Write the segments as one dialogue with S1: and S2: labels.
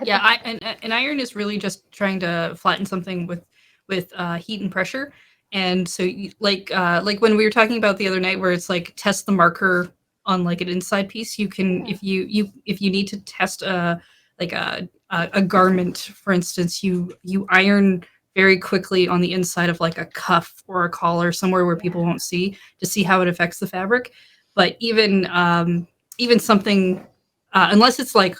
S1: Yeah, an iron is really just trying to flatten something with heat and pressure. And so, like when we were talking about the other night, where it's like test the marker on like an inside piece, you can if you need to test like a garment, for instance, you iron very quickly on the inside of like a cuff or a collar somewhere where people won't see to see how it affects the fabric. But even something unless it's like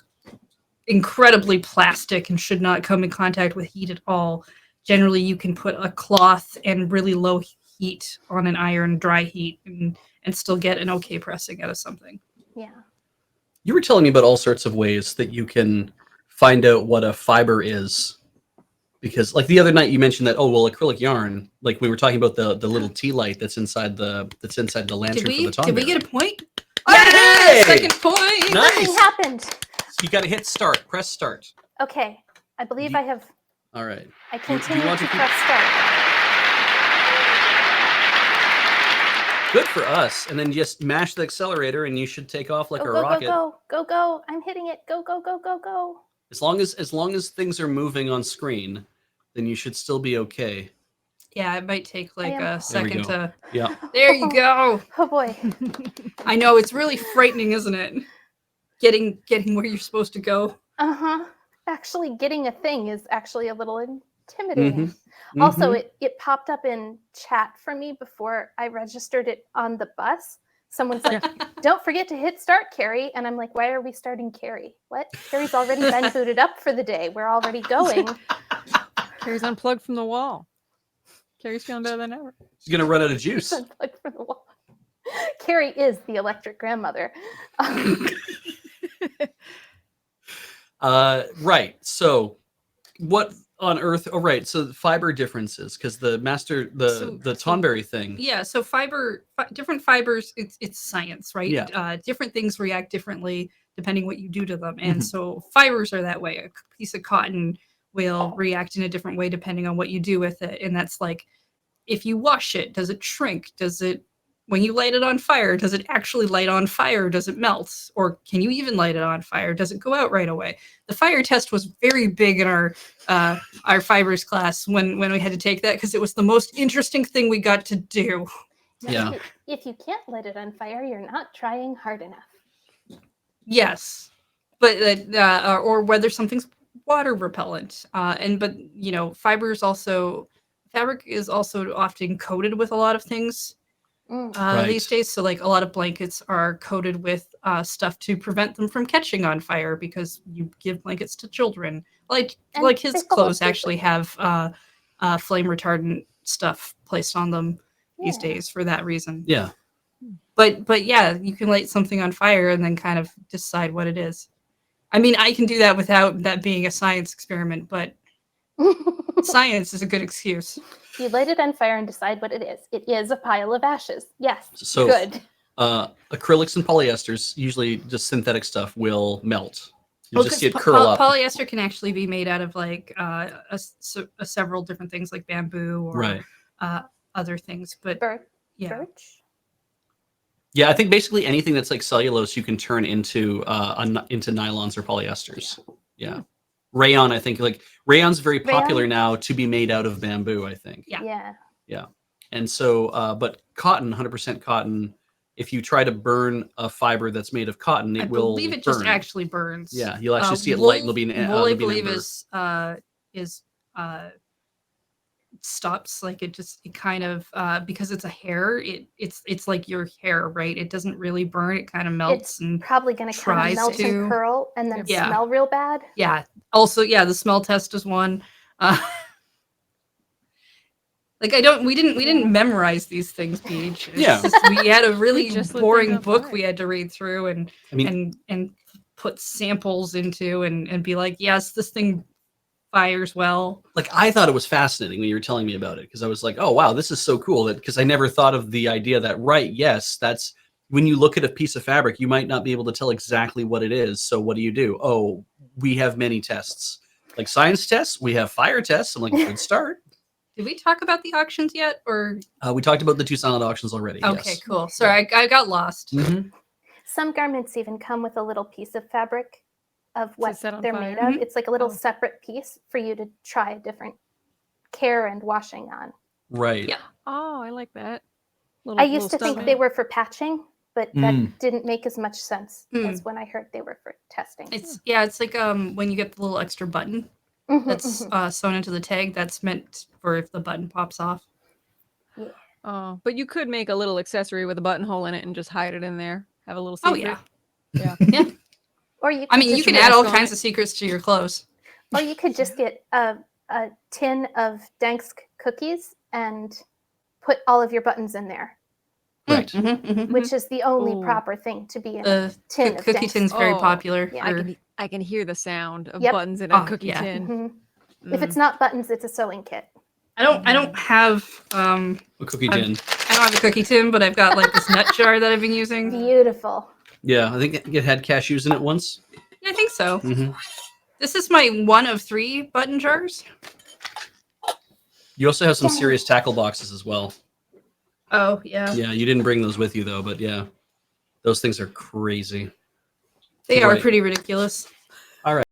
S1: incredibly plastic and should not come in contact with heat at all. Generally, you can put a cloth and really low heat on an iron, dry heat, and still get an okay pressing out of something.
S2: Yeah.
S3: You were telling me about all sorts of ways that you can find out what a fiber is. Because like the other night you mentioned that, oh, well, acrylic yarn, like we were talking about the little tea light that's inside the lantern for the Tom.
S1: Did we get a point?
S3: Hey!
S1: Second point!
S3: Nice!
S2: Something happened.
S3: So you got to hit start. Press start.
S2: Okay. I believe I have...
S3: All right.
S2: I continue
S3: want
S2: to
S3: to
S2: press start.
S3: Good for us. And then just mash the accelerator and you should take off like a rocket.
S2: Go. I'm hitting it. Go.
S3: As long as things are moving on screen, then you should still be okay.
S1: Yeah, it might take like a second to...
S3: Yeah.
S1: There you go.
S2: Oh, boy.
S1: I know, it's really frightening, isn't it? Getting where you're supposed to go.
S2: Uh-huh. Actually, getting a thing is actually a little intimidating.
S3: Mm-hmm.
S2: Also, it popped up in chat for me before I registered it on the bus. Someone's like, don't forget to hit start, Carrie. And I'm like, why are we starting Carrie? What? Carrie's already been booted up for the day. We're already going.
S4: Carrie's unplugged from the wall. Carrie's feeling better than ever.
S3: She's going to run out of juice.
S2: Unplugged from the wall. Carrie is the electric grandmother.
S3: Right. So what on earth? Oh, right. So fiber differences, because the Tonberry thing.
S1: Yeah. So different fibers, it's science, right?
S3: Yeah.
S1: Different things react differently depending what you do to them. And so fibers are that way. A piece of cotton will react in a different way depending on what you do with it. And that's like, if you wash it, does it shrink? When you light it on fire, does it actually light on fire? Does it melt? Or can you even light it on fire? Does it go out right away? The fire test was very big in our fibers class when we had to take that, because it was the most interesting thing we got to do.
S3: Yeah.
S2: If you can't light it on fire, you're not trying hard enough.
S1: Yes, but or whether something's water repellent. But you know, fabric is also often coated with a lot of things. These days. So like a lot of blankets are coated with stuff to prevent them from catching on fire, because you give blankets to children. Like his clothes actually have flame retardant stuff placed on them these days for that reason.
S3: Yeah.
S1: But yeah, you can light something on fire and then kind of decide what it is. I mean, I can do that without that being a science experiment, but science is a good excuse.
S2: You light it on fire and decide what it is. It is a pile of ashes. Yes.
S3: So
S2: good.
S3: Acrylics and polyesters, usually just synthetic stuff, will melt. You just see it curl up.
S1: Polyester can actually be made out of like several different things, like bamboo or other things. But
S2: Birch.
S3: Yeah, I think basically anything that's like cellulose you can turn into nylons or polyesters. Yeah. Rayon, I think, like rayon's very popular now to be made out of bamboo, I think.
S2: Yeah.
S3: And so, but cotton, 100% cotton, if you try to burn a fiber that's made of cotton, it will
S1: believe it
S3: burn.
S1: Just actually burns.
S3: Yeah, you'll actually see it light and it'll be an
S1: wool, I believe is stops, like it kind of because it's a hair, it's like your hair, right? It doesn't really burn, it kind of melts. It's and
S2: probably going to kind of melt and curl and then smell real bad.
S1: Yeah. Also, the smell test is one. Like we didn't memorize these things, Paige. We had a really boring book we had to read through and put samples into and be like, yes, this thing fires well.
S3: Like, I thought it was fascinating when you were telling me about it, because I was like, oh wow, this is so cool, because I never thought of the idea that yes, that's when you look at a piece of fabric, you might not be able to tell exactly what it is. So what do? Oh, we have many tests, like science tests. We have fire tests. I'm like, good start.
S1: Did we talk about the auctions yet, or
S3: we talked about the 2 silent auctions already?
S1: Okay,
S3: yes.
S1: Cool. Sorry, I got lost.
S2: Some garments even come with a little piece of fabric of what
S4: set on
S2: they're
S4: fire?
S2: made of.
S1: Mhm.
S2: It's like a little
S4: Oh.
S2: separate piece for you to try different care and washing on.
S3: Right.
S1: Yeah.
S4: Oh, I like that.
S2: I used to think they
S4: stuntman.
S2: were for patching, but that didn't make as much sense as when I heard they were for testing.
S1: It's like when you get the little extra button
S2: Mhm,
S1: that's
S2: mhm.
S1: sewn into the tag. That's meant for if the button pops off.
S4: Oh, but you could make a little accessory with a buttonhole in it and just hide it in there. Have a little
S1: Oh
S4: secret.
S1: yeah,
S4: Yeah.
S1: yeah.
S2: Or you
S1: I
S2: could
S1: mean, you
S2: just
S1: can
S2: get,
S1: add all
S4: on
S1: kinds
S4: it.
S1: of secrets to your clothes.
S2: or you could just get a tin of Dansk cookies and put all of your buttons in there,
S3: Right.
S1: Mm-hmm.
S2: which is the only
S4: Ooh.
S2: proper thing to be in a
S1: The
S2: tin of
S1: cookie
S2: Dansk.
S1: tin's very
S4: Oh,
S1: popular.
S2: yeah.
S1: For,
S4: I can hear the sound of
S2: Yep.
S4: buttons in a
S1: Oh,
S4: cookie
S1: yeah.
S4: tin.
S2: Mhm. If it's not buttons, it's a sewing kit.
S1: I don't have
S3: A cookie
S1: I've-
S3: tin.
S1: I don't have a cookie tin, but I've got like this nut jar that I've been using.
S2: Beautiful.
S3: Yeah, I think it had cashews in it once.
S1: Yeah, I think so.
S3: Hmm.
S1: This is my one of 3 button jars.
S3: You also have some
S2: Dang.
S3: serious tackle boxes as well.
S1: Oh yeah,
S3: Yeah, you didn't bring those with you though, but yeah, those things are crazy.
S1: they are
S3: Right.
S1: pretty ridiculous.